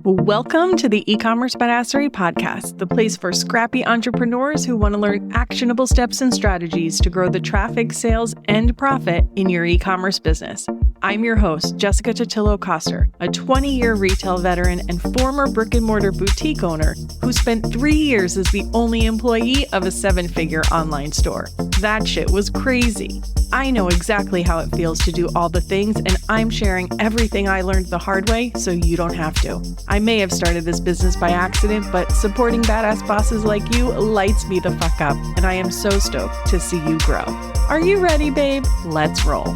Welcome to the E-commerce Badassery Podcast, the place for scrappy entrepreneurs who want to learn actionable steps and strategies to grow the traffic, sales, and profit in your e-commerce business. I'm your host, Jessica Totillo-Coster, a 20-year retail veteran and former brick-and-mortar boutique owner who spent 3 years as the only employee of a 7-figure online store. That shit was crazy. I know exactly how it feels to do all the things, and I'm sharing everything I learned the hard way so you don't have to. I may have started this business by accident, but supporting badass bosses like you lights me the fuck up, and I am so stoked to see you grow. Are you ready, babe? Let's roll.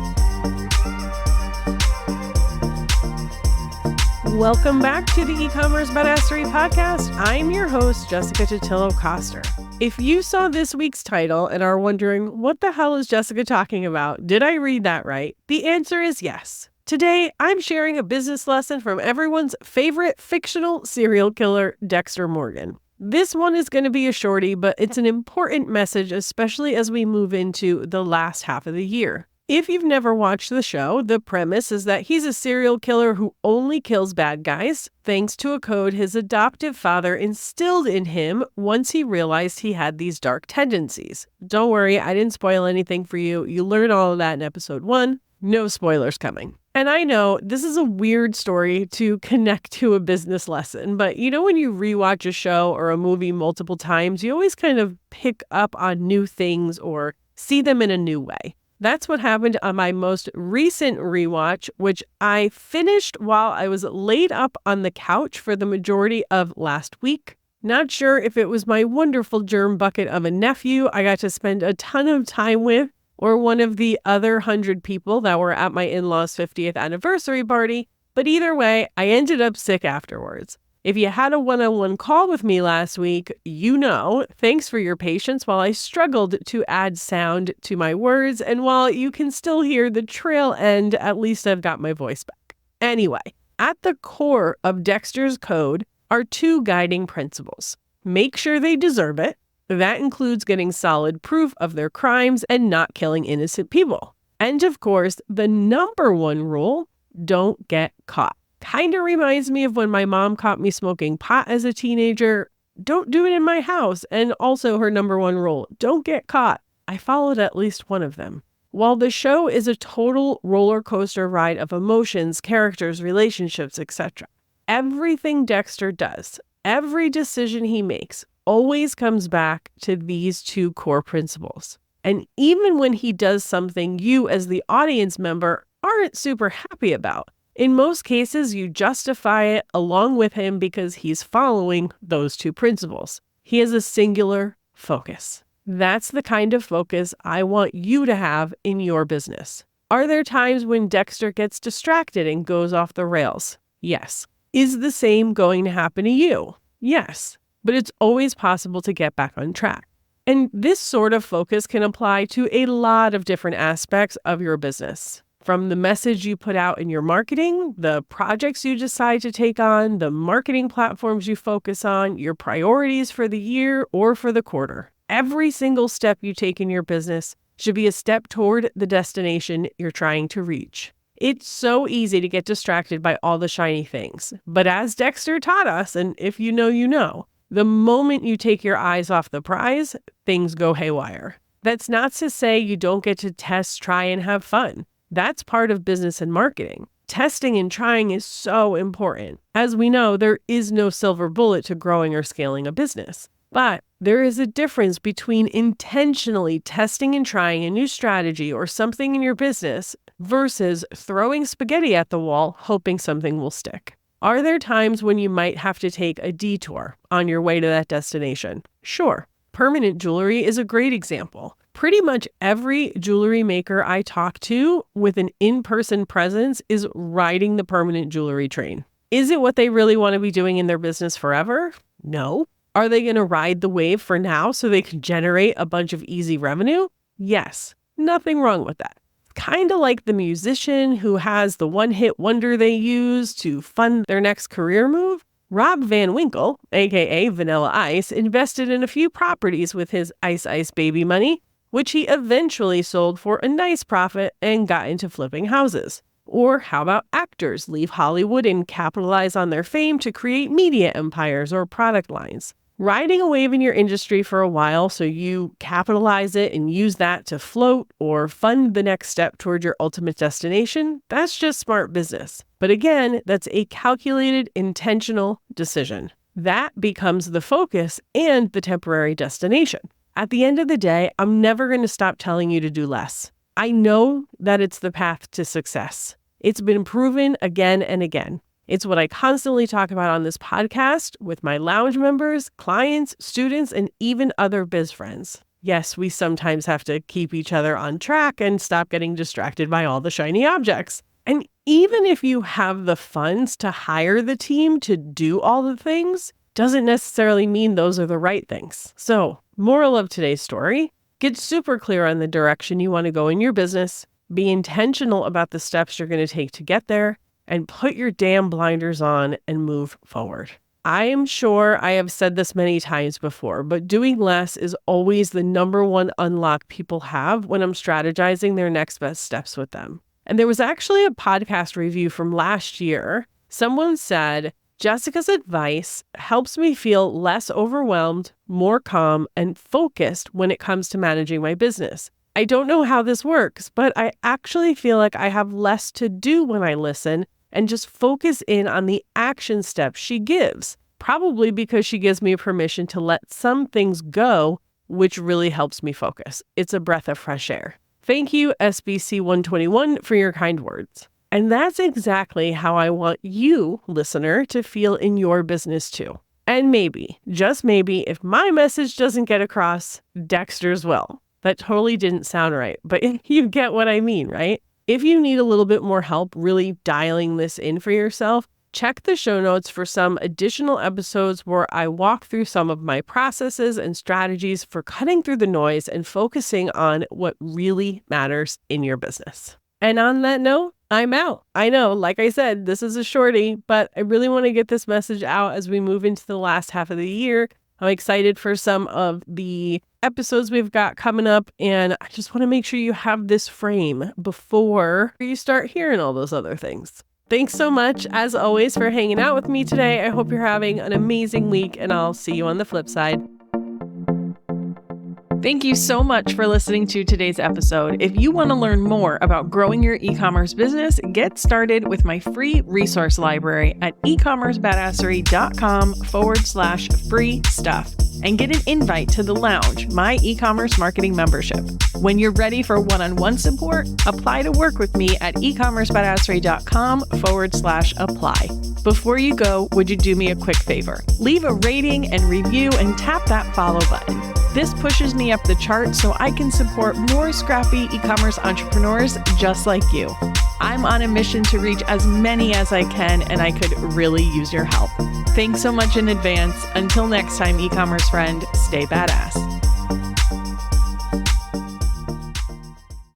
Welcome back to the E-commerce Badassery Podcast. I'm your host, Jessica Totillo-Coster. If you saw this week's title and are wondering, what the hell is Jessica talking about? Did I read that right? The answer is yes. Today, I'm sharing a business lesson from everyone's favorite fictional serial killer, Dexter Morgan. This one is going to be a shorty, but it's an important message, especially as we move into the last half of the year. If you've never watched the show, the premise is that he's a serial killer who only kills bad guys, thanks to a code his adoptive father instilled in him once he realized he had these dark tendencies. Don't worry, I didn't spoil anything for you. You learn all of that in episode 1. No spoilers coming. And I know this is a weird story to connect to a business lesson, but you know when you rewatch a show or a movie multiple times, you always kind of pick up on new things or see them in a new way. That's what happened on my most recent rewatch, which I finished while I was laid up on the couch for the majority of last week. Not sure if it was my wonderful germ bucket of a nephew I got to spend a ton of time with, or one of the other 100 people that were at my in-laws' 50th anniversary party, but either way, I ended up sick afterwards. If you had a one-on-one call with me last week, you know, thanks for your patience while I struggled to add sound to my words, and while you can still hear the trail end, at least I've got my voice back. Anyway, at the core of Dexter's code are 2 guiding principles. Make sure they deserve it. That includes getting solid proof of their crimes and not killing innocent people. And of course, the number 1 rule, don't get caught. Kind of reminds me of when my mom caught me smoking pot as a teenager. Don't do it in my house. And also her number 1 rule, don't get caught. I followed at least one of them. While the show is a total roller coaster ride of emotions, characters, relationships, etc., everything Dexter does, every decision he makes, always comes back to these 2 core principles. And even when he does something you as the audience member aren't super happy about, in most cases, you justify it along with him because he's following those 2 principles. He has a singular focus. That's the kind of focus I want you to have in your business. Are there times when Dexter gets distracted and goes off the rails? Yes. Is the same going to happen to you? Yes. But it's always possible to get back on track. And this sort of focus can apply to a lot of different aspects of your business. From the message you put out in your marketing, the projects you decide to take on, the marketing platforms you focus on, your priorities for the year or for the quarter. Every single step you take in your business should be a step toward the destination you're trying to reach. It's so easy to get distracted by all the shiny things. But as Dexter taught us, and if you know, you know, the moment you take your eyes off the prize, things go haywire. That's not to say you don't get to test, try, and have fun. That's part of business and marketing. Testing and trying is so important. As we know, there is no silver bullet to growing or scaling a business. But there is a difference between intentionally testing and trying a new strategy or something in your business versus throwing spaghetti at the wall, hoping something will stick. Are there times when you might have to take a detour on your way to that destination? Sure. Permanent jewelry is a great example. Pretty much every jewelry maker I talk to with an in-person presence is riding the permanent jewelry train. Is it what they really want to be doing in their business forever? No. Are they going to ride the wave for now so they can generate a bunch of easy revenue? Yes. Nothing wrong with that. Kind of like the musician who has the one-hit wonder they use to fund their next career move. Rob Van Winkle, aka Vanilla Ice, invested in a few properties with his Ice Ice baby money, which he eventually sold for a nice profit and got into flipping houses. Or how about actors leave Hollywood and capitalize on their fame to create media empires or product lines? Riding a wave in your industry for a while so you capitalize it and use that to float or fund the next step toward your ultimate destination, that's just smart business. But again, that's a calculated, intentional decision. That becomes the focus and the temporary destination. At the end of the day, I'm never going to stop telling you to do less. I know that it's the path to success. It's been proven again and again. It's what I constantly talk about on this podcast with my lounge members, clients, students, and even other biz friends. Yes, we sometimes have to keep each other on track and stop getting distracted by all the shiny objects. And even if you have the funds to hire the team to do all the things, doesn't necessarily mean those are the right things. So, moral of today's story, get super clear on the direction you want to go in your business, be intentional about the steps you're going to take to get there, and put your damn blinders on and move forward. I am sure I have said this many times before, but doing less is always the number one unlock people have when I'm strategizing their next best steps with them. And there was actually a podcast review from last year. Someone said, Jessica's advice helps me feel less overwhelmed, more calm, and focused when it comes to managing my business. I don't know how this works, but I actually feel like I have less to do when I listen and just focus in on the action steps she gives, probably because she gives me permission to let some things go, which really helps me focus. It's a breath of fresh air. Thank you, SBC 121, for your kind words. And that's exactly how I want you, listener, to feel in your business too. And maybe, just maybe, if my message doesn't get across, Dexter's will. That totally didn't sound right, but you get what I mean, right? If you need a little bit more help really dialing this in for yourself, check the show notes for some additional episodes where I walk through some of my processes and strategies for cutting through the noise and focusing on what really matters in your business. And on that note, I'm out. I know, like I said, this is a shorty, but I really want to get this message out as we move into the last half of the year. I'm excited for some of the episodes we've got coming up, and I just want to make sure you have this frame before you start hearing all those other things. Thanks so much, as always, for hanging out with me today. I hope you're having an amazing week, and I'll see you on the flip side. Thank you so much for listening to today's episode. If you want to learn more about growing your e-commerce business, get started with my free resource library at ecommercebadassery.com/free stuff and get an invite to the Lounge, my e-commerce marketing membership. When you're ready for one-on-one support, apply to work with me at ecommercebadassery.com/apply. Before you go, would you do me a quick favor? Leave a rating and review and tap that follow button. This pushes me up the chart so I can support more scrappy e-commerce entrepreneurs just like you. I'm on a mission to reach as many as I can, and I could really use your help. Thanks so much in advance. Until next time, e-commerce friend, stay badass.